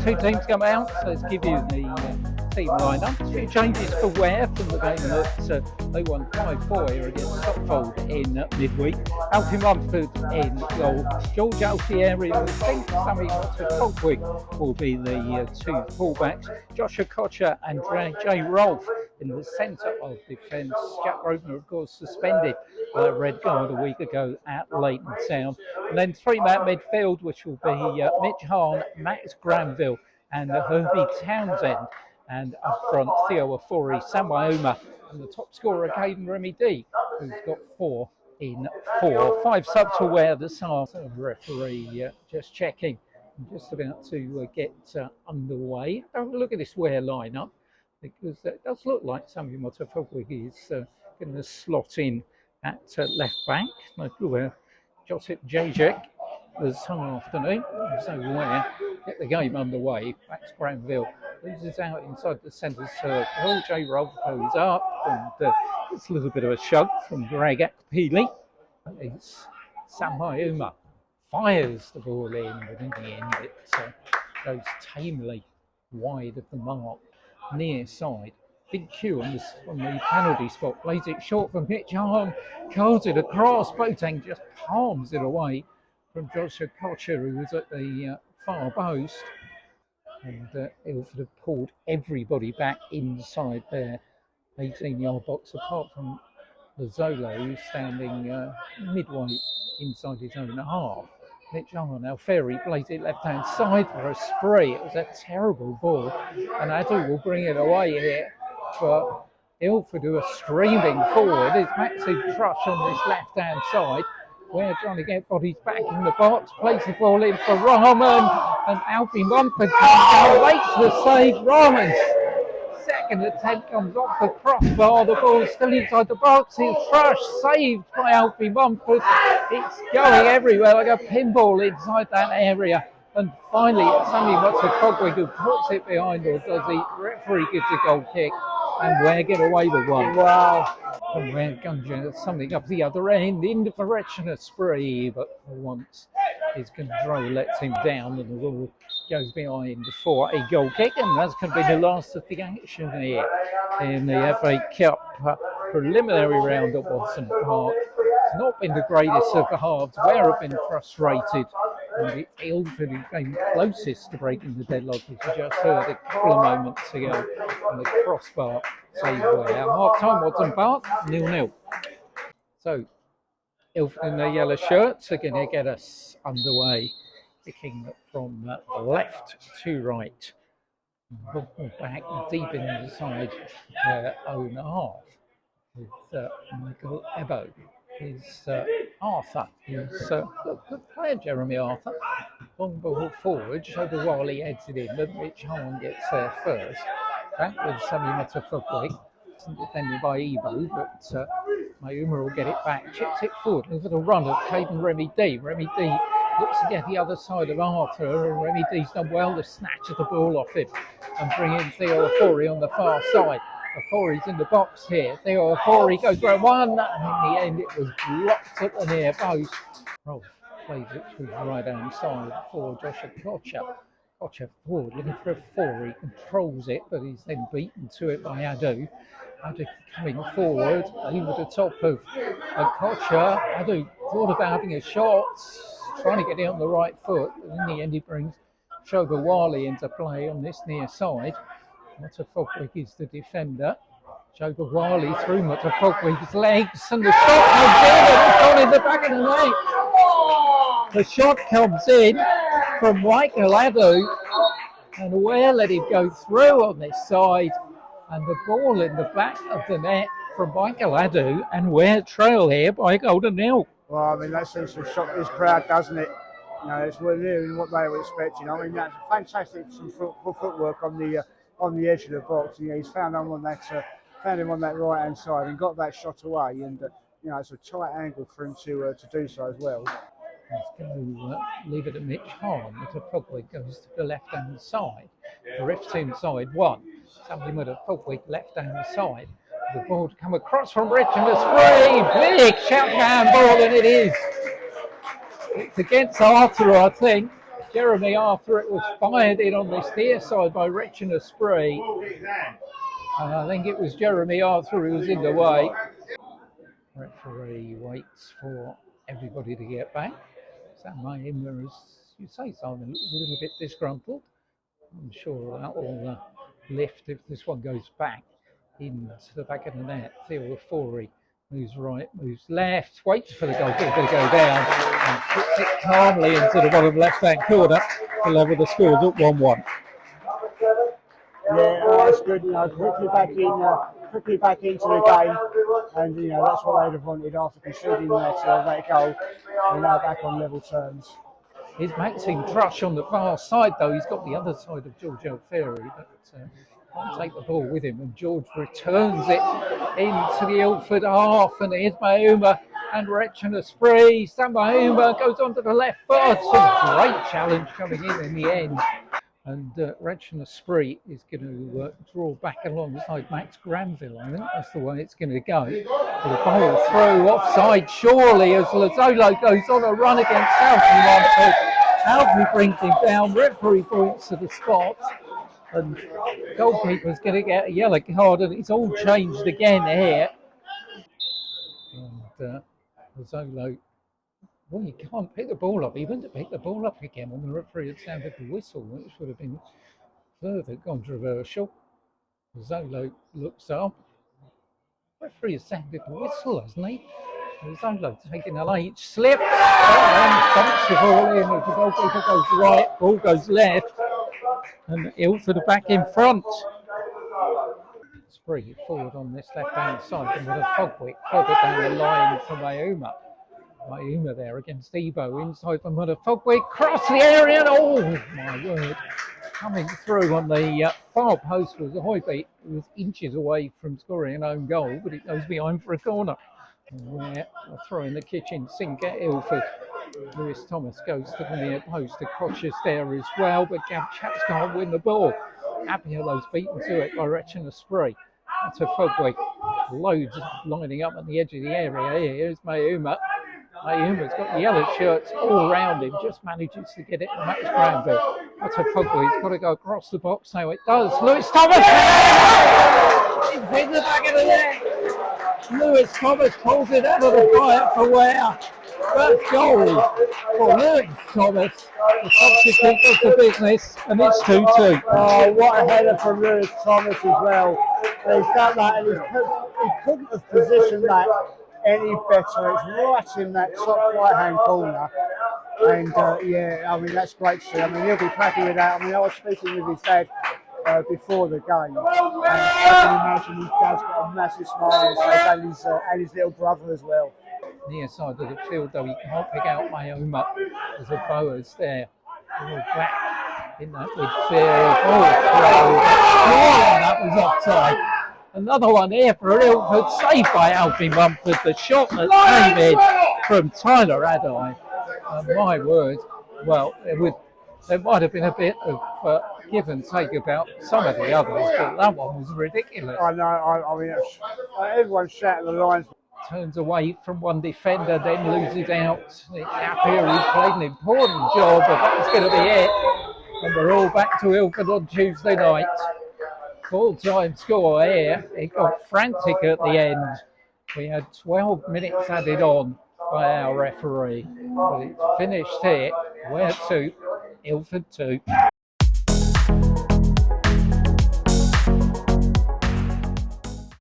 two teams come out, so let's give you the team lineup. A few changes for Ware from the game that they won 5-4 here against Stockfold in midweek. Alfie Mumford in goal, George Alfieri in the centre, Sammy Fogwig will be the two fullbacks, Joshua Kocher and J. Rolfe in the centre of defence. Jack Grosvenor, of course, suspended by a red card a week ago at Leighton Town. And then three-man midfield, which will be Mitch Hahn, Max Granville and Herbie Townsend. And up front, Theo Ofori, Sam Wyoma, and the top scorer, Caden Remy D, who's got 4 in 4. 5 subs for Ware this half. So the referee just checking, just about to get underway. Have a look at this Ware lineup, because it does look like Sammy Motafogwig is going to slot in at left back. Josip Jacek this afternoon. So Ware get the game underway. Max Granville loses out inside the centre circle. J. Rolfe goes up, and it's a little bit of a shove from Greg Akpili. It's Sam Wyoma fires the ball in, but in the end it goes tamely wide of the mark. Near side, big Q on the penalty spot, plays it short from Mitch Hahn, curls it across, Boateng just palms it away from Joshua Kocher, who was at the far post. And Ilford have pulled everybody back inside their 18-yard box, apart from Lazolo, who's standing midway inside his own half. Mitch Hahn, Alfieri plays it left-hand side for a spree. It was a terrible ball, and Adu will bring it away here. But Ilford, who are streaming forward, is Maxi Trush on this left-hand side. We're trying to get bodies back in the box, plays the ball in for Rahman, and Alfie Mumford waits the save. Rahman's second attempt comes off the crossbar. The ball's still inside the box. It's Trush, saved by Alfie Mumford. It's going everywhere like a pinball inside that area. And finally, it's Sammy Motafogwig who puts it behind, or does the referee gives a goal kick, and Ware get away with one. Wow. And Ware Gunja something up the other end in the direction of Spree, but for once his control lets him down, and the ball goes behind for a goal kick, and that's going to be the last of the action here in the FA Cup preliminary round at Watson Park. It's not been the greatest of the halves. Ware have been frustrated, and it's Ilford who came closest to breaking the deadlock, as you just heard a couple of moments ago, on the crossbar save Ware. Half-time Watson Park, 0-0. So Ilford in their yellow shirts are going to get us underway, kicking from left to right. Ball back deep inside their own half with Michael Ebbo. Is Arthur, is the player Jeremy Arthur. Long ball forward, Shogo Wally heads it in, but Mitch Hahn gets there first. Back with Sammy Motafogwig, defended by Ebo, but Mayuma will get it back, chips it forward, over the run of Caden Remy D. Remy D looks to get the other side of Arthur, and Remy D's done well to snatch the ball off him and bring in Theo Ofori on the far side. Ofori's in the box here. Theo Ofori goes for a one, and in the end it was blocked at the near post. Rolfe plays it through the right-hand side for Joshua Kocher. Kocher forward, looking for a 4. He controls it, but he's then beaten to it by Adu. Adu coming forward, over the top of Kocher. Adu thought about having a shot, trying to get it on the right foot, but in the end he brings Shogo Wali into play on this near side. Motafogwig is the defender. Shogo Wali through Motafogwig's legs, and the shot comes in, and it's gone in the back of the net. The shot comes in from Michael Adu, and Ware let him go through on this side, and the ball in the back of the net from Michael Adu, and Ware trail here by a goal to nil. Well, I mean, that seems to shock this crowd, doesn't it? You know, it's really what they were expecting. I mean, that's fantastic footwork on the edge of the box. You know, he's found him on that right hand side and got that shot away. And you know, it's a tight angle for him to do so as well. He's going to leave it at Mitch Hahn. Motafogwig goes to the left hand side. The ref's inside 1. Something with a Motafogwig left hand side. The ball to come across from Richmond, a spree, big shout down ball, and it is. It's against Arthur, I think. Jeremy, after it was fired in on this near side by Richard Spree. And I think it was Jeremy Arthur who was in the way. Referee waits for everybody to get back. Sam Mahima, as you say, Simon, looks a little bit disgruntled. I'm sure that will lift if this one goes back into the back of the net. Theo Ofori moves right, moves left, waits for the goalkeeper to go down and puts it calmly into the bottom left-hand corner to level the scores at 1-1. Yeah, that's good. Quickly back into the game, and that's what they'd have wanted after conceding that goal. They're now back on level terms. Here's Maxime Trush on the far side, though. He's got the other side of George Elferry, but can't take the ball with him. And George returns it into the Ilford half, and here's Mahuma and Richard Spree. Sam Mahuma goes onto the left foot. A great challenge coming in the end. And Richard Spree is going to draw back alongside Max Granville. I think that's the way it's going to go. The ball through offside, surely, as Lazzolo goes on a run against Alfie. Alfie brings him down, referee points to the spot, and the goalkeeper's going to get a yellow card, and it's all changed again here. And Lazzolo, well, you can't pick the ball up. He went to pick the ball up again, and the referee had sounded the whistle, which would have been further controversial. Zolo looks up. Referee has sounded the whistle, hasn't he? Zolo taking a late slip. And dumps the ball in. If the goalkeeper goes right, ball goes left. And Ilford are back in front. Spree forward on this left-hand side. And with a Fogwick further down the line for Mahuma. Mahuma there against Ebo inside from Mother Fogwick. Cross the area. Oh, my word. Coming through on the far post was a Hoybeat, who was inches away from scoring an own goal, but it goes behind for a corner. Where a throw in the kitchen sink at Ilford. Lewis Thomas goes to the near post. The Koch's there as well, but Gav Chaps can't win the ball. Abiello's beaten to it by Richard Spree. That's a Fogwick. Loads lining up at the edge of the area. Here's Mahuma. Mahuma's got yellow shirts all around him, just manages to get it to Max Granville. That's a Fogwick. He's got to go across the box now. It does. Lewis Thomas! It's in the back of the net. Lewis Thomas pulls it out of the fire for Ware. First goal for Lewis Thomas. The substitute does the business, and it's 2-2. Oh, what a header from Lewis Thomas as well. He's done that, and he couldn't have positioned that any better. It's right in that top right-hand corner. And I mean, that's great to see. I mean, he'll be happy with that. I mean, I was speaking with his dad before the game. And I can imagine his dad's got a massive smile on his face, and his little brother as well. Near side of the field, though, he can't pick out Mahuma. There's a Boas there. All back in that midfield. That was offside. Another one here for Ilford, saved by Alfie Mumford. The shot that came in from Tyler Adai. My word, well, there might have been a bit of give and take about some of the others, but that one was ridiculous. I know, I mean, everyone's shouting the lines. Turns away from one defender, then loses out. It's Appiah who's played an important job, but that's going to be it. And we're all back to Ilford on Tuesday night. Full-time score here. It got frantic at the end. We had 12 minutes added on by our referee. But it's finished here. Ware 2, Ilford 2.